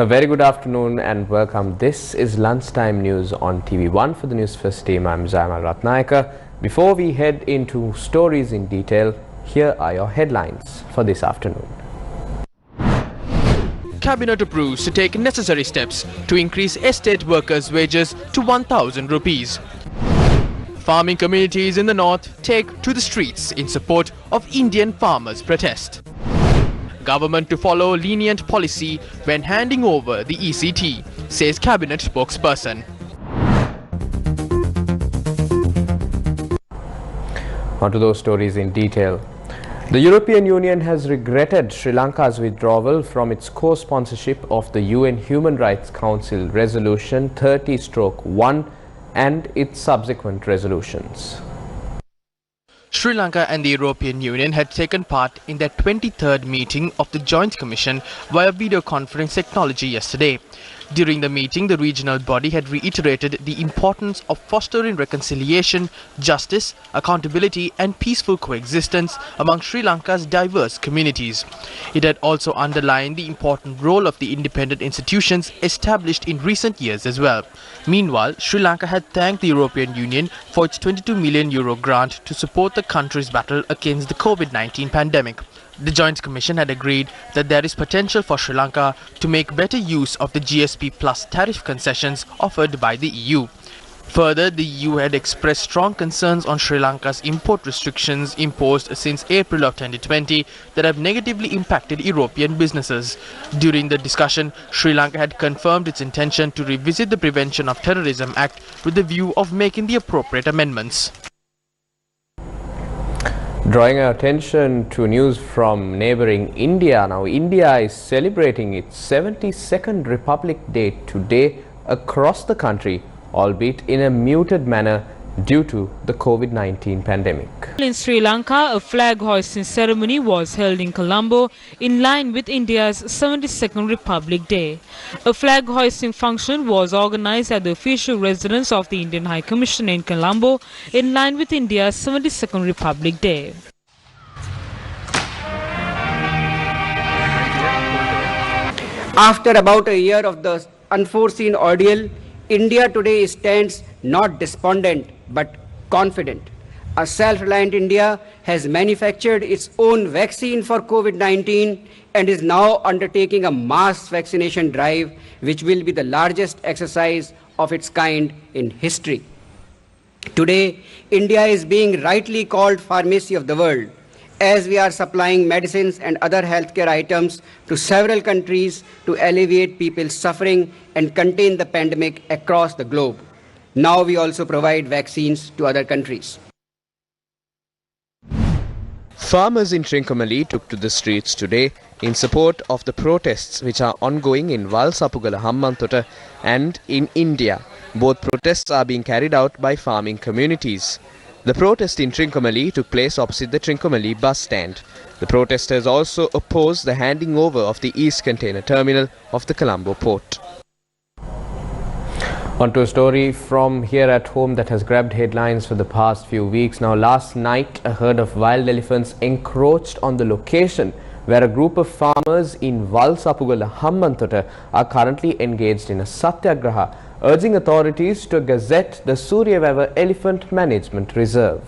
A very good afternoon and welcome. This is lunchtime news on TV1 for the Newsfirst team. I'm Zaimal Ratnayaka. Before we head into stories in detail, here are your headlines for this afternoon. Cabinet approves to take necessary steps to increase estate workers' wages to 1,000 rupees. Farming communities in the north take to the streets in support of Indian farmers' protest. Government to follow lenient policy when handing over the ECT, says Cabinet spokesperson. On to those stories in detail. The European Union has regretted Sri Lanka's withdrawal from its co-sponsorship of the UN Human Rights Council Resolution 30/1 and its subsequent resolutions. Sri Lanka and the European Union had taken part in their 23rd meeting of the Joint Commission via video conference technology yesterday. During the meeting, the regional body had reiterated the importance of fostering reconciliation, justice, accountability and peaceful coexistence among Sri Lanka's diverse communities. It had also underlined the important role of the independent institutions established in recent years as well. Meanwhile, Sri Lanka had thanked the European Union for its €22 million grant to support the country's battle against the COVID-19 pandemic. The Joint Commission had agreed that there is potential for Sri Lanka to make better use of the GSP Plus tariff concessions offered by the EU. Further, the EU had expressed strong concerns on Sri Lanka's import restrictions imposed since April of 2020 that have negatively impacted European businesses. During the discussion, Sri Lanka had confirmed its intention to revisit the Prevention of Terrorism Act with the view of making the appropriate amendments. Drawing our attention to news from neighbouring India. Now, India is celebrating its 72nd Republic Day today across the country, albeit in a muted manner due to the COVID-19 pandemic. In Sri Lanka, a flag hoisting ceremony was held in Colombo in line with India's 72nd Republic Day. A flag hoisting function was organized at the official residence of the Indian High Commissioner in Colombo in line with India's 72nd Republic Day. After about a year of the unforeseen ordeal, India today stands not despondent but confident. A self-reliant India has manufactured its own vaccine for COVID-19 and is now undertaking a mass vaccination drive which will be the largest exercise of its kind in history. Today, India is being rightly called pharmacy of the world, as we are supplying medicines and other healthcare items to several countries to alleviate people's suffering and contain the pandemic across the globe. Now we also provide vaccines to other countries. Farmers in Trincomalee took to the streets today in support of the protests which are ongoing in Valsapugala Hammantota and in India. Both protests are being carried out by farming communities. The protest in Trincomalee took place opposite the Trincomalee bus stand. The protesters also opposed the handing over of the East Container Terminal of the Colombo port. On to a story from here at home that has grabbed headlines for the past few weeks. Now, last night, a herd of wild elephants encroached on the location where a group of farmers in Valsapugala Hammantota are currently engaged in a satyagraha, urging authorities to gazette the Suryavava Elephant Management Reserve.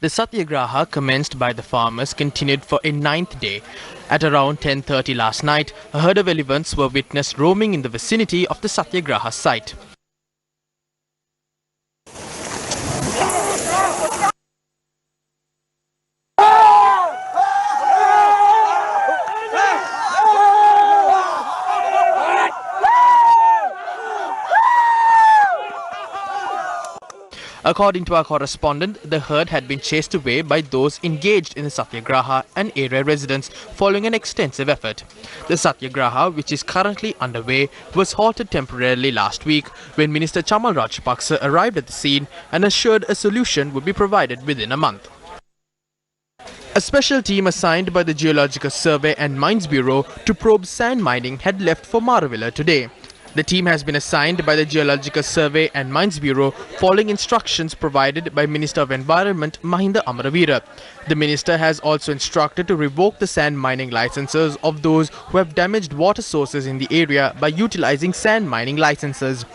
The Satyagraha, commenced by the farmers, continued for a 9th day. At around 10:30 last night, a herd of elephants were witnessed roaming in the vicinity of the Satyagraha site. According to our correspondent, the herd had been chased away by those engaged in the Satyagraha and area residents following an extensive effort. The Satyagraha, which is currently underway, was halted temporarily last week when Minister Chamal Rajapaksa arrived at the scene and assured a solution would be provided within a month. A special team assigned by the Geological Survey and Mines Bureau to probe sand mining had left for Maravilla today. The team has been assigned by the Geological Survey and Mines Bureau following instructions provided by Minister of Environment Mahinda Amaraveera. The minister has also instructed to revoke the sand mining licenses of those who have damaged water sources in the area by utilizing sand mining licenses.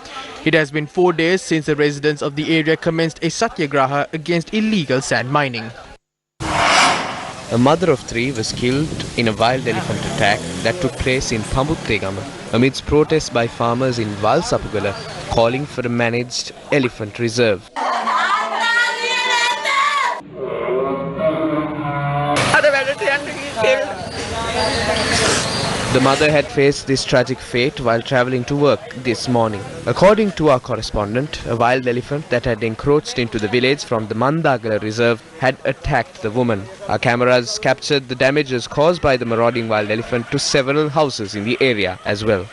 It has been 4 days since the residents of the area commenced a satyagraha against illegal sand mining. A mother of 3 was killed in a wild elephant attack that took place in Pambuttegama amidst protests by farmers in Valsapugala calling for a managed elephant reserve. The mother had faced this tragic fate while travelling to work this morning. According to our correspondent, a wild elephant that had encroached into the village from the Mandagala reserve had attacked the woman. Our cameras captured the damages caused by the marauding wild elephant to several houses in the area as well.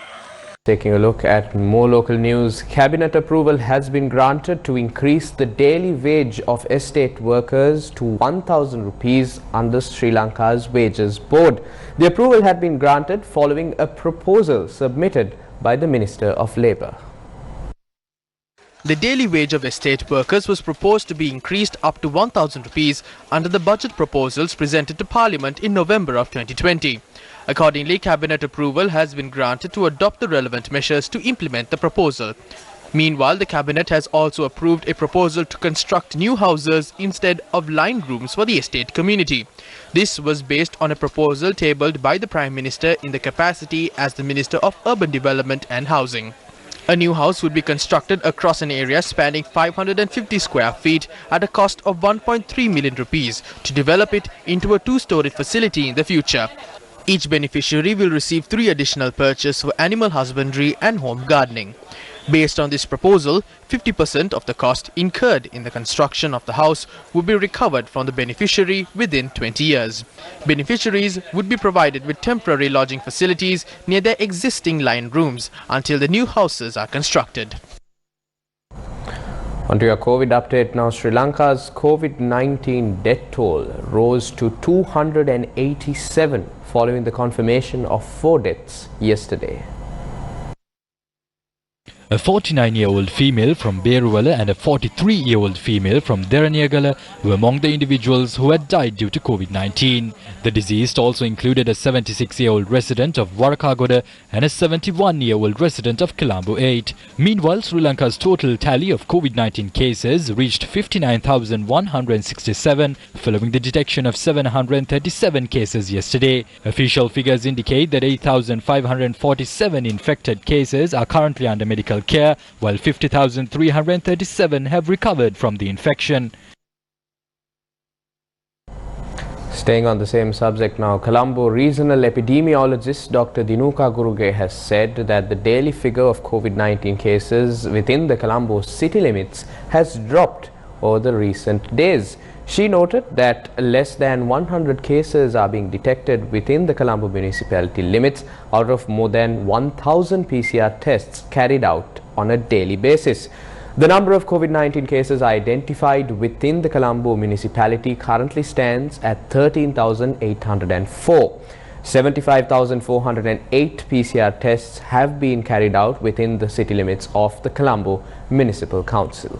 Taking a look at more local news, cabinet approval has been granted to increase the daily wage of estate workers to 1,000 rupees under Sri Lanka's Wages Board. The approval had been granted following a proposal submitted by the Minister of Labour. The daily wage of estate workers was proposed to be increased up to 1,000 rupees under the budget proposals presented to Parliament in November of 2020. Accordingly, cabinet approval has been granted to adopt the relevant measures to implement the proposal. Meanwhile, the cabinet has also approved a proposal to construct new houses instead of line rooms for the estate community. This was based on a proposal tabled by the Prime Minister in the capacity as the Minister of Urban Development and Housing. A new house would be constructed across an area spanning 550 square feet at a cost of 1.3 million rupees to develop it into a 2-story facility in the future. Each beneficiary will receive 3 additional purchases for animal husbandry and home gardening. Based on this proposal, 50% of the cost incurred in the construction of the house would be recovered from the beneficiary within 20 years. Beneficiaries would be provided with temporary lodging facilities near their existing line rooms until the new houses are constructed. On to your COVID update now. Sri Lanka's COVID-19 death toll rose to 287 following the confirmation of 4 deaths yesterday. A 49-year-old female from Beruwala and a 43-year-old female from Deraniyagala were among the individuals who had died due to COVID-19. The deceased also included a 76-year-old resident of Warakagoda and a 71-year-old resident of Colombo 8. Meanwhile, Sri Lanka's total tally of COVID-19 cases reached 59,167 following the detection of 737 cases yesterday. Official figures indicate that 8,547 infected cases are currently under medical care, while 50,337 have recovered from the infection. Staying on the same subject now, Colombo regional epidemiologist Dr. Dinuka Guruge has said that the daily figure of COVID-19 cases within the Colombo city limits has dropped over the recent days. She noted that less than 100 cases are being detected within the Colombo municipality limits out of more than 1,000 PCR tests carried out on a daily basis. The number of COVID-19 cases identified within the Colombo municipality currently stands at 13,804. 75,408 PCR tests have been carried out within the city limits of the Colombo Municipal Council.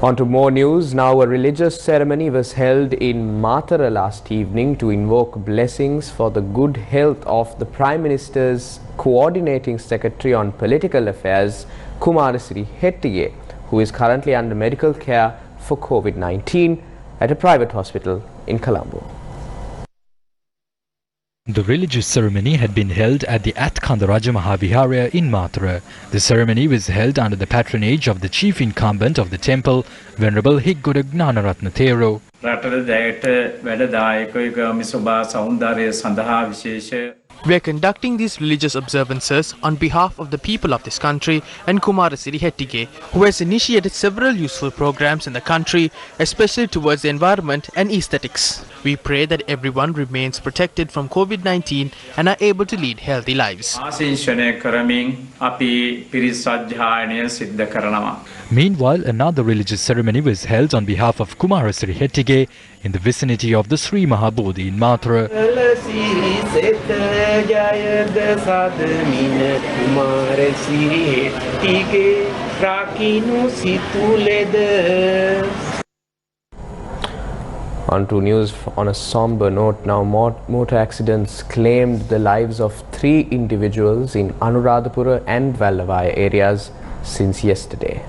On to more news. Now, a religious ceremony was held in Matara last evening to invoke blessings for the good health of the Prime Minister's Coordinating Secretary on Political Affairs, Kumarasiri Hettiye, who is currently under medical care for COVID-19 at a private hospital in Colombo. The religious ceremony had been held at the Atkandaraja Mahaviharya in Mathura. The ceremony was held under the patronage of the chief incumbent of the temple, Venerable Higgoda Gnanaratna Thero. We are conducting these religious observances on behalf of the people of this country and Kumarasiri Hettige, who has initiated several useful programs in the country, especially towards the environment and aesthetics. We pray that everyone remains protected from COVID-19 and are able to lead healthy lives. Meanwhile, another religious ceremony was held on behalf of Kumarasiri Hettige in the vicinity of the Sri Mahabodhi in Mathura. On to news on a somber note now. Motor accidents claimed the lives of 3 individuals in Anuradhapura and Vallavai areas since yesterday.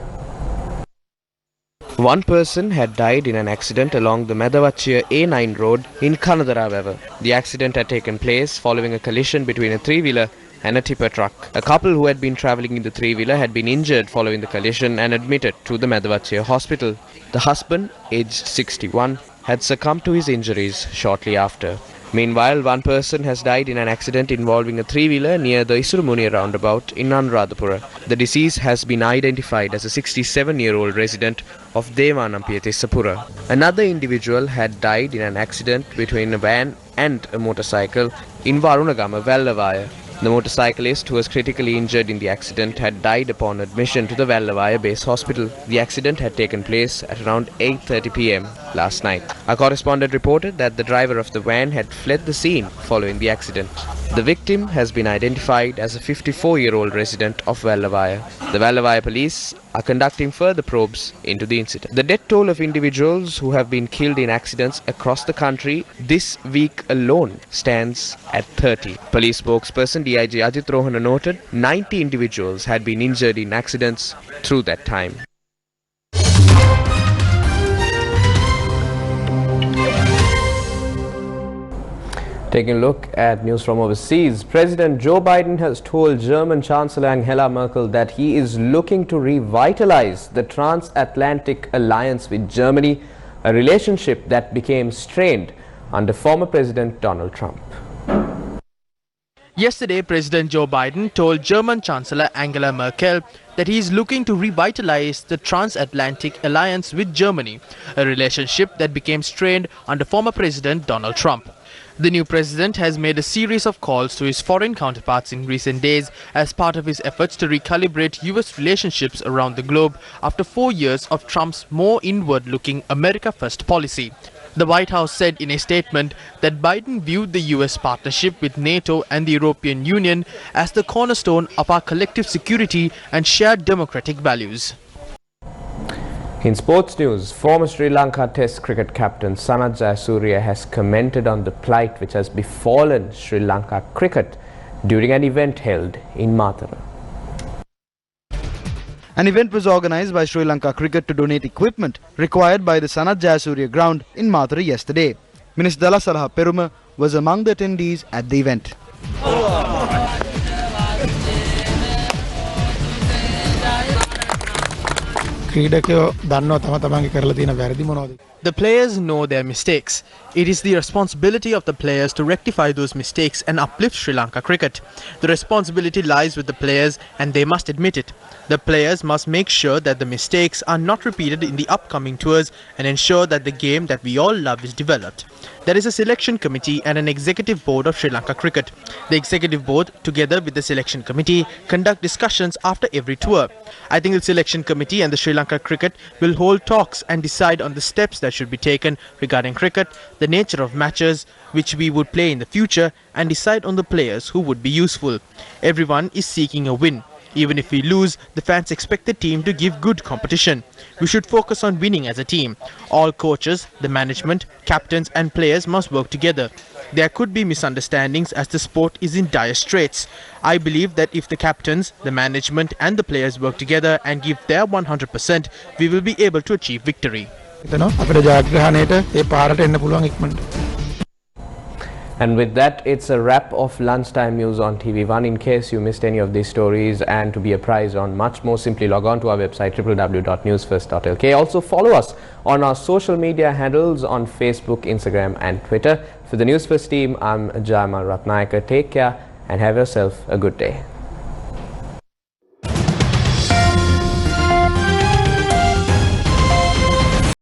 One person had died in an accident along the Medavachiya A9 road in Kanadara. The accident had taken place following a collision between a 3-wheeler and a tipper truck. A couple who had been travelling in the 3-wheeler had been injured following the collision and admitted to the Medavachiya hospital. The husband, aged 61, had succumbed to his injuries shortly after. Meanwhile, one person has died in an accident involving a 3-wheeler near the Isurumuni roundabout in Anuradhapura. The deceased has been identified as a 67-year-old resident of Devanampiyatissapura. Another individual had died in an accident between a van and a motorcycle in Varunagama, Vallavaya. The motorcyclist, who was critically injured in the accident, had died upon admission to the Vallavaya base hospital. The accident had taken place at around 8:30 p.m. last night. Our correspondent reported that the driver of the van had fled the scene following the accident. The victim has been identified as a 54-year-old resident of Vallavaya. The Vallavaya police are conducting further probes into the incident. The death toll of individuals who have been killed in accidents across the country this week alone stands at 30. Police spokesperson DIG Ajit Rohana noted 90 individuals had been injured in accidents through that time. Taking a look at news from overseas, President Joe Biden has told German Chancellor Angela Merkel that he is looking to revitalize the transatlantic alliance with Germany, a relationship that became strained under former President Donald Trump. Yesterday, President Joe Biden told German Chancellor Angela Merkel that he is looking to revitalize the transatlantic alliance with Germany, a relationship that became strained under former President Donald Trump. The new president has made a series of calls to his foreign counterparts in recent days as part of his efforts to recalibrate US relationships around the globe after 4 years of Trump's more inward-looking America First policy. The White House said in a statement that Biden viewed the US partnership with NATO and the European Union as the cornerstone of our collective security and shared democratic values. In sports news, former Sri Lanka Test cricket captain Sanath Jayasuriya has commented on the plight which has befallen Sri Lanka cricket during an event held in Mathura. An event was organised by Sri Lanka Cricket to donate equipment required by the Sanath Jayasuriya ground in Mathura yesterday. Minister Dalasalaha Peruma was among the attendees at the event. The players know their mistakes. It is the responsibility of the players to rectify those mistakes and uplift Sri Lanka cricket. The responsibility lies with the players and they must admit it. The players must make sure that the mistakes are not repeated in the upcoming tours and ensure that the game that we all love is developed. There is a selection committee and an executive board of Sri Lanka cricket. The executive board, together with the selection committee, conduct discussions after every tour. I think the selection committee and the Sri Lanka cricket will hold talks and decide on the steps that should be taken regarding cricket, the nature of matches which we would play in the future, and decide on the players who would be useful. Everyone is seeking a win. Even if we lose, the fans expect the team to give good competition. We should focus on winning as a team. All coaches, the management, captains and players must work together. There could be misunderstandings as the sport is in dire straits. I believe that if the captains, the management and the players work together and give their 100%, we will be able to achieve victory. And with that, it's a wrap of lunchtime news on TV1. In case you missed any of these stories and to be apprised on much more, simply log on to our website www.newsfirst.lk. Also follow us on our social media handles on Facebook, Instagram and Twitter. For the Newsfirst team, I'm Jayamal Ratnayaka. Take care and have yourself a good day.